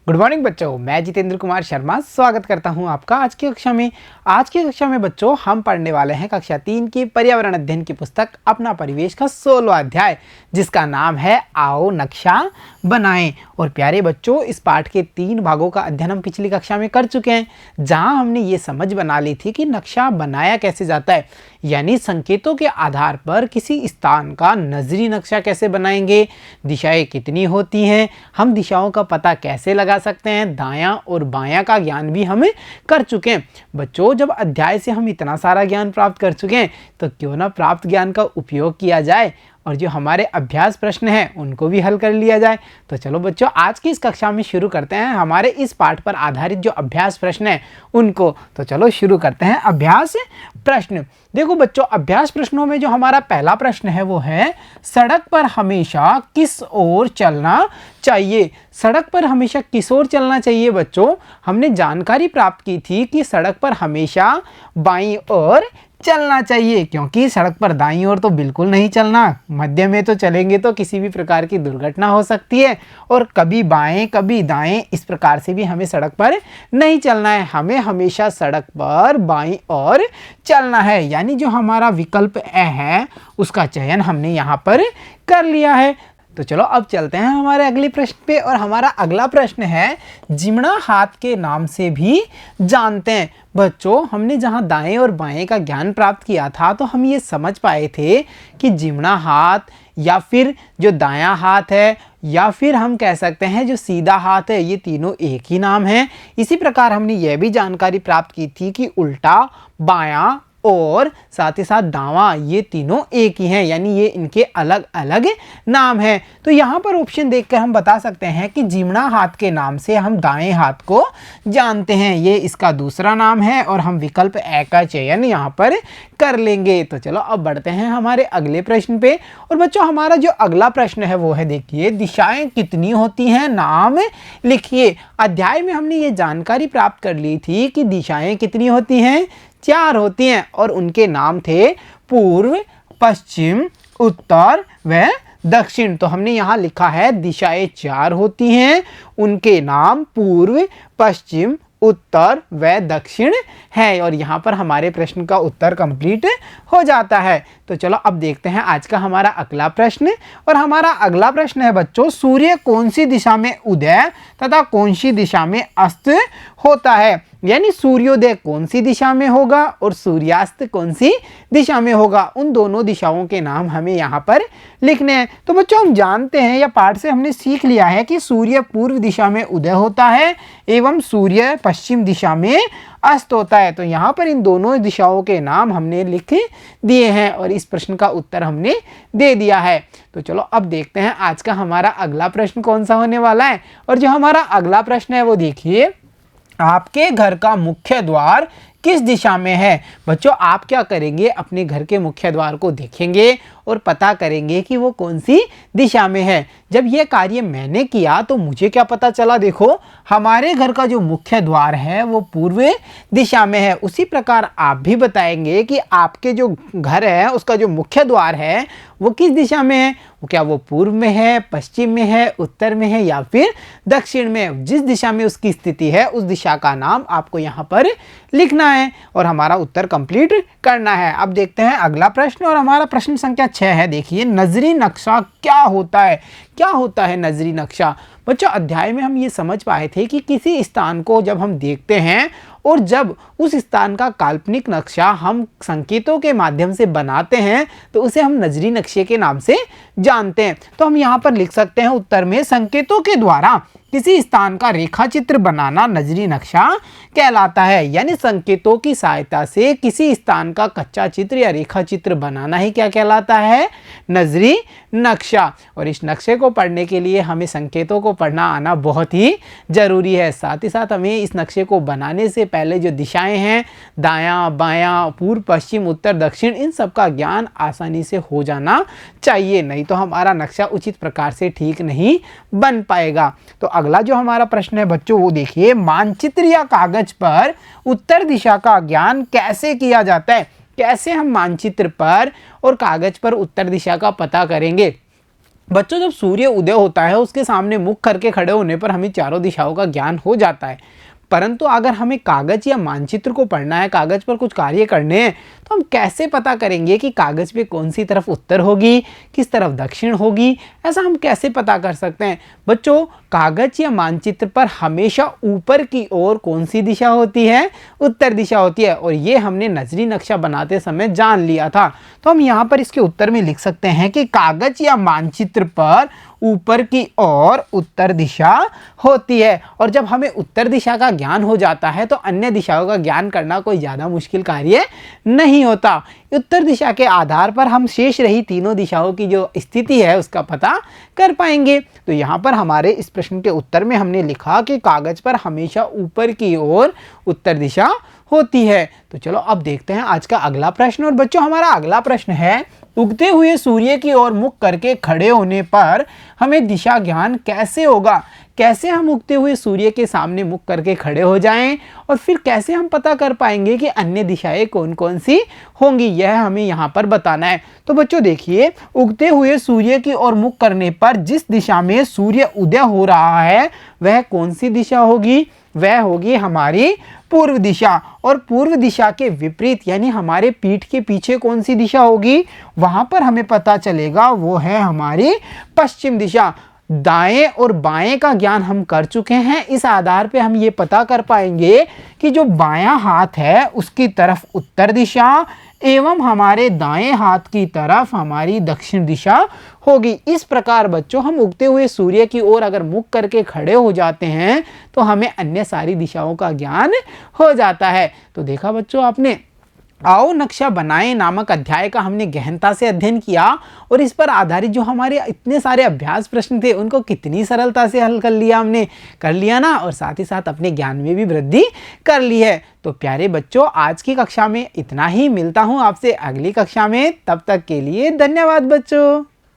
Good morning बच्चों, मैं जितेंद्र कुमार शर्मा स्वागत करता हूं आपका आज की कक्षा में। आज की कक्षा में बच्चों हम पढ़ने वाले हैं कक्षा 3 की पर्यावरण अध्ययन की पुस्तक अपना परिवेश का 16वां अध्याय, जिसका नाम है आओ नक्शा बनाएं। और प्यारे बच्चों, इस पाठ के 3 भागों का अध्ययन हम पिछली कक्षा में कर चुके हैं, जहां हमने ये समझ बना ली थी कि नक्शा बनाया कैसे जाता है, यानी संकेतों के आधार पर किसी स्थान का नजरी नक्शा कैसे बनाएंगे, दिशाएं कितनी होती हैं, हम दिशाओं का पता कैसे लगा सकते हैं, दायां और बायां का ज्ञान भी हमें कर चुके हैं। बच्चों, जब अध्याय से हम इतना सारा ज्ञान प्राप्त कर चुके हैं तो क्यों ना प्राप्त ज्ञान का उपयोग किया जाए और जो हमारे अभ्यास प्रश्न हैं उनको भी हल कर लिया जाए। तो चलो बच्चों, आज की इस कक्षा में शुरू करते हैं हमारे इस पाठ पर आधारित जो अभ्यास प्रश्न हैं उनको। तो चलो शुरू करते हैं अभ्यास प्रश्न। देखो बच्चों, अभ्यास प्रश्नों में जो हमारा पहला प्रश्न है वो है, सड़क पर हमेशा किस ओर चलना चाहिए। सड़क पर हमेशा किस ओर चलना चाहिए बच्चों? हमने जानकारी प्राप्त की थी कि सड़क पर हमेशा बाईं ओर चलना चाहिए, क्योंकि सड़क पर दाईं ओर तो बिल्कुल नहीं चलना, मध्य में तो चलेंगे तो किसी भी प्रकार की दुर्घटना हो सकती है, और कभी बाएं कभी दाएं इस प्रकार से भी हमें सड़क पर नहीं चलना है। हमें हमेशा सड़क पर बाईं ओर चलना है, यानी जो हमारा विकल्प ए है उसका चयन हमने यहाँ पर कर लिया है। तो चलो अब चलते हैं हमारे अगले प्रश्न पे, और हमारा अगला प्रश्न है, जिमना हाथ के नाम से भी जानते हैं। बच्चों, हमने जहां दाएं और बाएं का ज्ञान प्राप्त किया था तो हम ये समझ पाए थे कि जिमना हाथ या फिर जो दायां हाथ है या फिर हम कह सकते हैं जो सीधा हाथ है, ये तीनों एक ही नाम है। इसी प्रकार हमने यह भी जानकारी प्राप्त की थी कि उल्टा, बायां और साथ ही साथ दावा ये तीनों एक ही हैं, यानी ये इनके अलग अलग नाम हैं। तो यहाँ पर ऑप्शन देखकर हम बता सकते हैं कि जिमना हाथ के नाम से हम दाएं हाथ को जानते हैं, ये इसका दूसरा नाम है, और हम विकल्प ए का चयन यहाँ पर कर लेंगे। तो चलो अब बढ़ते हैं हमारे अगले प्रश्न पे। और बच्चों, हमारा जो अगला प्रश्न है वो है, देखिए, दिशाएं कितनी होती हैं, नाम लिखिए। अध्याय में हमने ये जानकारी प्राप्त कर ली थी कि दिशाएं कितनी होती हैं, 4 होती हैं, और उनके नाम थे पूर्व, पश्चिम, उत्तर व दक्षिण। तो हमने यहाँ लिखा है दिशाएं 4 होती हैं, उनके नाम पूर्व, पश्चिम, उत्तर व दक्षिण है, और यहाँ पर हमारे प्रश्न का उत्तर कंप्लीट हो जाता है। तो चलो अब देखते हैं आज का हमारा अगला प्रश्न। और हमारा अगला प्रश्न है बच्चों, सूर्य कौन सी दिशा में उदय तथा कौन सी दिशा में अस्त होता है, यानी सूर्योदय कौन सी दिशा में होगा और सूर्यास्त कौन सी दिशा में होगा, उन दोनों दिशाओं के नाम हमें यहाँ पर लिखने हैं। तो बच्चों, हम जानते हैं या पाठ से हमने सीख लिया है कि सूर्य पूर्व दिशा में उदय होता है एवं सूर्य पश्चिम दिशा में अस्त होता है। तो यहाँ पर इन दोनों दिशाओं के नाम हमने लिख दिए हैं और इस प्रश्न का उत्तर हमने दे दिया है। तो चलो अब देखते हैं आज का हमारा अगला प्रश्न कौन सा होने वाला है। और जो हमारा अगला प्रश्न है वो देखिए, आपके घर का मुख्य द्वार किस दिशा में है। बच्चों, आप क्या करेंगे, अपने घर के मुख्य द्वार को देखेंगे और पता करेंगे कि वो कौन सी दिशा में है। जब यह कार्य मैंने किया तो मुझे क्या पता चला, देखो हमारे घर का जो मुख्य द्वार है वो पूर्व दिशा में है। उसी प्रकार आप भी बताएंगे कि आपके जो घर है उसका जो मुख्य द्वार है वो किस दिशा में है, क्या वो पूर्व में है, पश्चिम में है, उत्तर में है या फिर दक्षिण में। जिस दिशा में उसकी स्थिति है उस दिशा का नाम आपको यहाँ पर लिखना है और हमारा उत्तर कंप्लीट करना है। अब देखते हैं अगला प्रश्न, और हमारा प्रश्न संख्या 6 है। देखिए, नजरी नक्शा क्या होता है। क्या होता है नजरी नक्शा? बच्चों, अध्याय में हम ये समझ पाए थे कि किसी स्थान को जब हम देखते हैं और जब उस स्थान का काल्पनिक नक्शा हम संकेतों के माध्यम से बनाते हैं तो उसे हम नजरी नक्शे के नाम से जानते हैं। तो हम यहाँ पर लिख सकते हैं उत्तर में, संकेतों के द्वारा किसी स्थान का रेखा चित्र बनाना नजरी नक्शा कहलाता है, यानी संकेतों की सहायता से किसी स्थान का कच्चा चित्र या रेखा चित्र बनाना ही क्या कहलाता है, नजरी नक्शा। और इस नक्शे को पढ़ने के लिए हमें संकेतों को पढ़ना आना बहुत ही जरूरी है। साथ ही साथ हमें इस नक्शे को बनाने से पहले जो दिशाएं हैं, दायां बायां, पूर्व पश्चिम उत्तर दक्षिण, इन सब का ज्ञान आसानी से हो जाना चाहिए, नहीं तो हमारा नक्शा उचित प्रकार से ठीक नहीं बन पाएगा। तो अगला जो हमारा प्रश्न है बच्चों वो देखिए, मानचित्र या कागज पर उत्तर दिशा का ज्ञान कैसे किया जाता है। कैसे हम मानचित्र पर और कागज पर उत्तर दिशा का पता करेंगे। बच्चों जब सूर्य उदय होता है उसके सामने मुख करके खड़े होने पर हमें चारों दिशाओं का ज्ञान हो जाता है, परंतु अगर हमें कागज या मानचित्र को पढ़ना है, कागज पर कुछ कार्य करने हैं, तो हम कैसे पता करेंगे कि कागज पे कौन सी तरफ उत्तर होगी, किस तरफ दक्षिण होगी? ऐसा हम कैसे पता कर सकते हैं? बच्चों कागज या मानचित्र पर हमेशा ऊपर की ओर कौन सी दिशा होती है? उत्तर दिशा होती है, और ये हमने नजरी नक्शा बनाते समय जान लिया था। तो हम यहाँ पर इसके उत्तर में लिख सकते हैं कि कागज या मानचित्र पर ऊपर की ओर उत्तर दिशा होती है, और जब हमें उत्तर दिशा का ज्ञान हो जाता है तो अन्य दिशाओं का ज्ञान करना कोई ज़्यादा मुश्किल कार्य नहीं होता। उत्तर दिशा के आधार पर हम शेष रही तीनों दिशाओं की जो स्थिति है उसका पता कर पाएंगे। तो यहाँ पर हमारे इस प्रश्न के उत्तर में हमने लिखा कि कागज पर हमेशा ऊपर की ओर उत्तर दिशा होती है। तो चलो अब देखते हैं आज का अगला प्रश्न। और बच्चों हमारा अगला प्रश्न है, उगते हुए सूर्य की ओर मुख करके खड़े होने पर हमें दिशा ज्ञान कैसे होगा? कैसे हम उगते हुए सूर्य के सामने मुख करके खड़े हो जाएं, और फिर कैसे हम पता कर पाएंगे कि अन्य दिशाएं कौन कौन सी होंगी? यह हमें यहाँ पर बताना है। तो बच्चों देखिए, उगते हुए सूर्य की ओर मुख करने पर जिस दिशा में सूर्य उदय हो रहा है वह कौन सी दिशा होगी? वह होगी हमारी पूर्व दिशा। और पूर्व दिशा के विपरीत यानी हमारे पीठ के पीछे कौन सी दिशा होगी? वहां पर हमें पता चलेगा वो है हमारी पश्चिम दिशा। दाएं और बाएं का ज्ञान हम कर चुके हैं, इस आधार पे हम ये पता कर पाएंगे कि जो बायां हाथ है उसकी तरफ उत्तर दिशा एवं हमारे दाएं हाथ की तरफ हमारी दक्षिण दिशा होगी। इस प्रकार बच्चों हम उगते हुए सूर्य की ओर अगर मुख करके खड़े हो जाते हैं तो हमें अन्य सारी दिशाओं का ज्ञान हो जाता है। तो देखा बच्चों आपने, आओ नक्शा बनाएं नामक अध्याय का हमने गहनता से अध्ययन किया, और इस पर आधारित जो हमारे इतने सारे अभ्यास प्रश्न थे उनको कितनी सरलता से हल कर लिया हमने, कर लिया ना, और साथ ही साथ अपने ज्ञान में भी वृद्धि कर ली है। तो प्यारे बच्चों आज की कक्षा में इतना ही, मिलता हूँ आपसे अगली कक्षा में, तब तक के लिए धन्यवाद बच्चों।